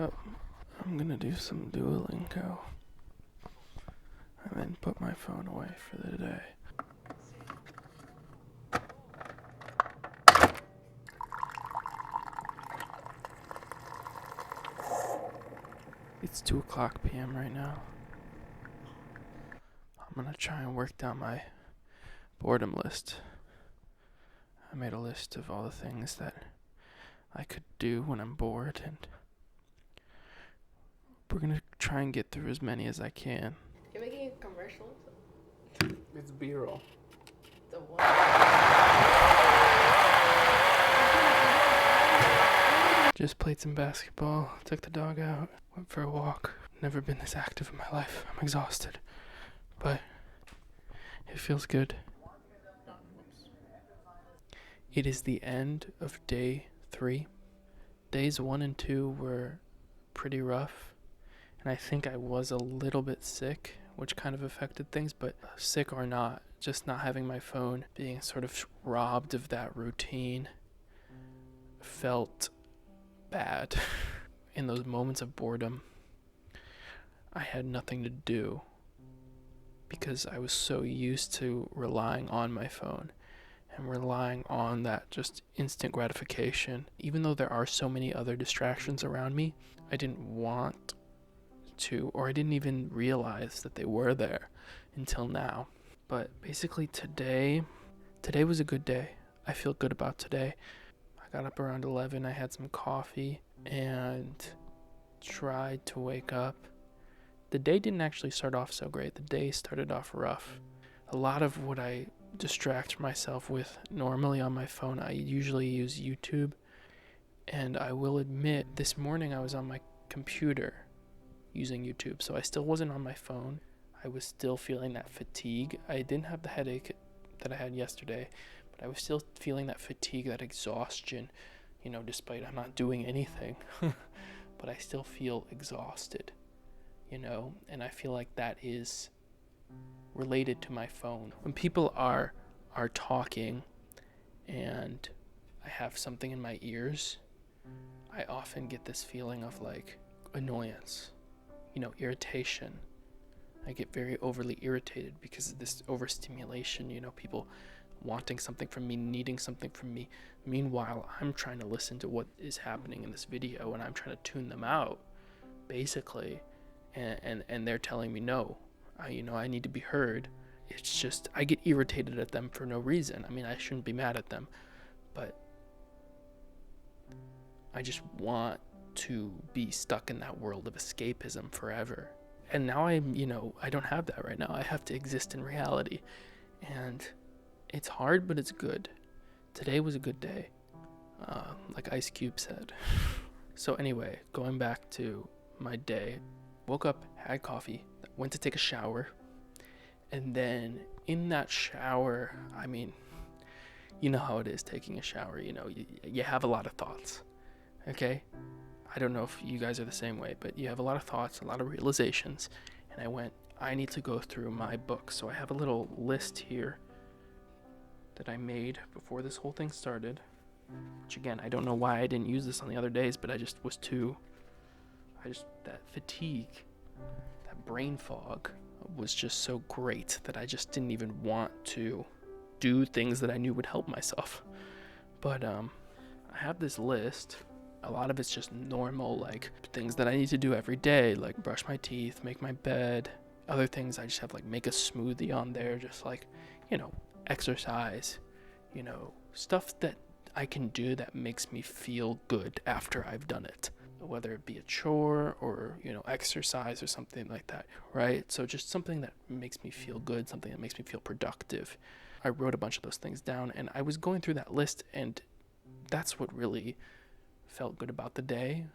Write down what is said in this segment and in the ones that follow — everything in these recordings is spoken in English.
up. I'm gonna do some Duolingo and then put my phone away for the day. It's 2:00 p.m. right now. I'm gonna try and work down my boredom list. I made a list of all the things that I could do when I'm bored, and we're gonna try and get through as many as I can. You're making a commercial? It's B-roll. The what? Just played some basketball, took the dog out, went for a walk. Never been this active in my life. I'm exhausted, but it feels good. It is the end of day 3. Days 1 and 2 were pretty rough, and I think I was a little bit sick, which kind of affected things, but sick or not, just not having my phone, being sort of robbed of that routine, felt bad. In those moments of boredom, I had nothing to do because I was so used to relying on my phone and relying on that just instant gratification. Even though there are so many other distractions around me, I didn't want to, or I didn't even realize that they were there until now. But basically today was a good day. I feel good about today. I got up around 11, I had some coffee and tried to wake up. The day didn't actually start off so great. The day started off rough. A lot of what I distract myself with normally on my phone, I usually use YouTube, and I will admit this morning I was on my computer using YouTube, so I still wasn't on my phone. I was still feeling that fatigue. I didn't have the headache that I had yesterday, but I was still feeling that fatigue, that exhaustion, despite I'm not doing anything. But I still feel exhausted, and I feel like that is related to my phone. When people are talking and I have something in my ears, I often get this feeling of like annoyance, irritation. I get very overly irritated because of this overstimulation, people wanting something from me, needing something from me. Meanwhile, I'm trying to listen to what is happening in this video and I'm trying to tune them out, basically. And they're telling me no. I need to be heard. It's just, I get irritated at them for no reason. I mean, I shouldn't be mad at them, but I just want to be stuck in that world of escapism forever. And now I don't have that right now. I have to exist in reality. And it's hard, but it's good. Today was a good day, like Ice Cube said. So anyway, going back to my day, woke up, had coffee, went to take a shower, and then in that shower, I mean, you know how it is taking a shower, you have a lot of thoughts, okay? I don't know if you guys are the same way, but you have a lot of thoughts, a lot of realizations, and I need to go through my book. So I have a little list here that I made before this whole thing started, which again, I don't know why I didn't use this on the other days, but that fatigue, that brain fog was just so great that I just didn't even want to do things that I knew would help myself. But I have this list. A lot of it's just normal, like things that I need to do every day, like brush my teeth, make my bed. Other things I just have like make a smoothie on there, just like, exercise, stuff that I can do that makes me feel good after I've done it. Whether it be a chore or, exercise or something like that, right? So just something that makes me feel good, something that makes me feel productive. I wrote a bunch of those things down, and I was going through that list, and that's what really felt good about the day,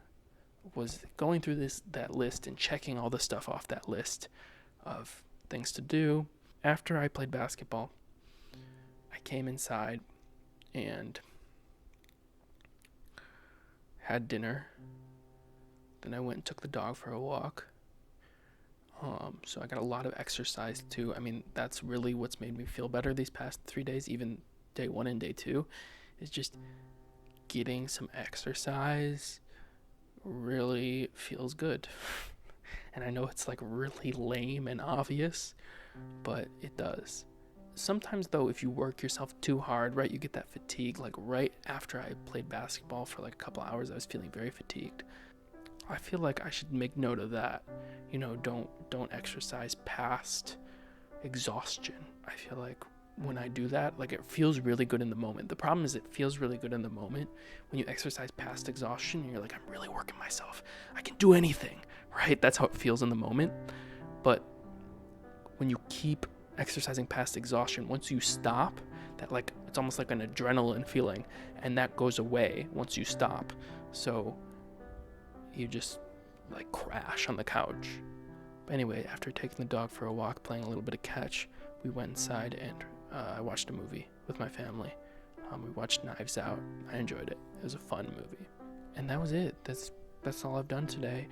was going through that list and checking all the stuff off that list of things to do. After I played basketball, I came inside and had dinner. Then I went and took the dog for a walk. So I got a lot of exercise too. I mean, that's really what's made me feel better these past 3 days, even day 1 and day 2, is just getting some exercise really feels good. And I know it's like really lame and obvious, but it does. Sometimes though, if you work yourself too hard, right, you get that fatigue. Like right after I played basketball for like a couple hours, I was feeling very fatigued. I feel like I should make note of that. Don't exercise past exhaustion. I feel like when I do that, like it feels really good in the moment. The problem is it feels really good in the moment when you exercise past exhaustion and you're like, I'm really working myself. I can do anything, right? That's how it feels in the moment. But when you keep exercising past exhaustion, once you stop, that like it's almost like an adrenaline feeling, and that goes away once you stop. So you just like crash on the couch. But anyway, after taking the dog for a walk, playing a little bit of catch, we went inside and I watched a movie with my family. We watched Knives Out. I enjoyed it. It was a fun movie. And that was it. That's all I've done today.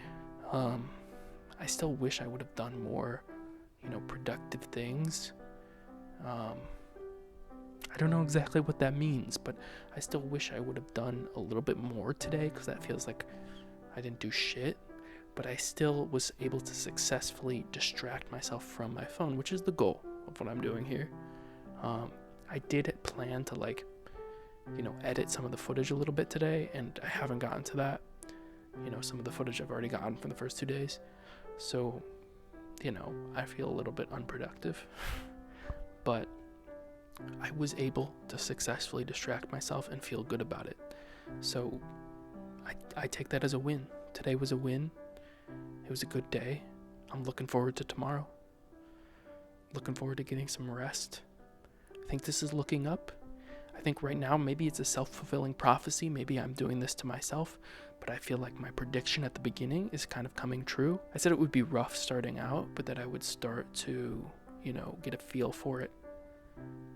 I still wish I would have done more, productive things. I don't know exactly what that means, but I still wish I would have done a little bit more today, because that feels like I didn't do shit. But I still was able to successfully distract myself from my phone, which is the goal of what I'm doing here. I did plan to edit some of the footage a little bit today, and I haven't gotten to that. Some of the footage I've already gotten from the first 2 days. So, I feel a little bit unproductive. But I was able to successfully distract myself and feel good about it. So I take that as a win. Today was a win. It was a good day. I'm looking forward to tomorrow. Looking forward to getting some rest. I think this is looking up. I think right now maybe it's a self-fulfilling prophecy. Maybe I'm doing this to myself, but I feel like my prediction at the beginning is kind of coming true. I said it would be rough starting out, but that I would start to, get a feel for it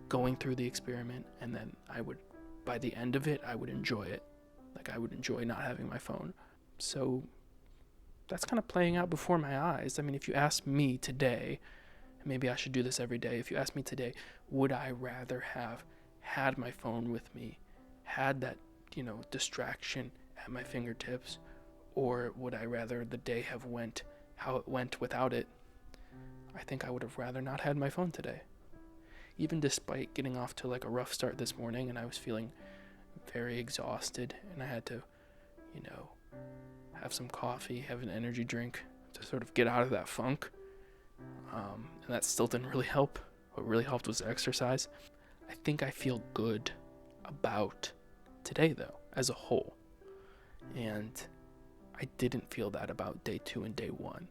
going through the experiment, and then by the end of it, I would enjoy it. Like I would enjoy not having my phone. So that's kind of playing out before my eyes. I mean, if you ask me today, maybe I should do this every day. If you ask me today, would I rather have had my phone with me, had that, distraction at my fingertips, or would I rather the day have went how it went without it? I think I would have rather not had my phone today. Even despite getting off to like a rough start this morning, and I was feeling very exhausted, and I had to, have some coffee, have an energy drink to sort of get out of that funk. And that still didn't really help. What really helped was exercise. I think I feel good about today, though, as a whole. And I didn't feel that about day 2 and day 1.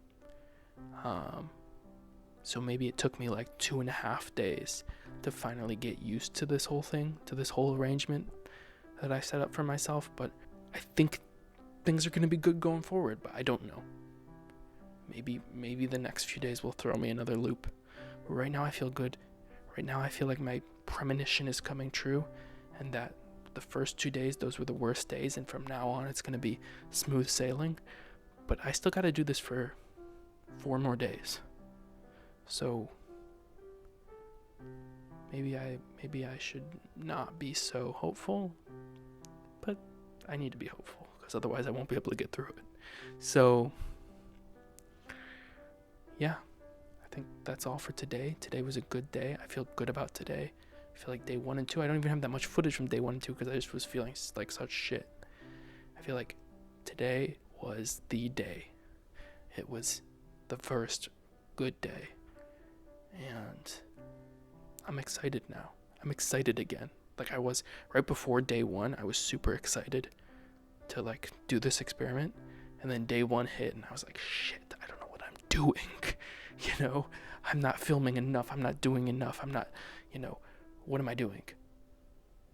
So maybe it took me like 2.5 days to finally get used to this whole thing, to this whole arrangement that I set up for myself. But I think things are going to be good going forward, but I don't know. Maybe the next few days will throw me another loop. But right now I feel good. Right now I feel like my premonition is coming true, and that the first 2 days, those were the worst days, and from now on it's going to be smooth sailing. But I still got to do this for 4 more days. So maybe I should not be so hopeful, but I need to be hopeful, because otherwise I won't be able to get through it. So yeah, I think that's all for today. Today was a good day. I feel good about today. I feel like day 1 and 2, I don't even have that much footage from day 1 and 2 because I just was feeling like such shit. I feel like today was the day. It was the first good day. And I'm excited now. I'm excited again. Like I was right before day 1, I was super excited to like do this experiment. And then day 1 hit and I was like, shit, I don't know what I'm doing. I'm not filming enough. I'm not doing enough. I'm not, what am I doing?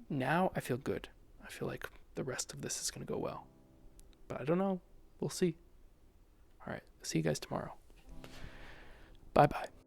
Now I feel good. I feel like the rest of this is going to go well. But I don't know. We'll see. All right. See you guys tomorrow. Bye-bye.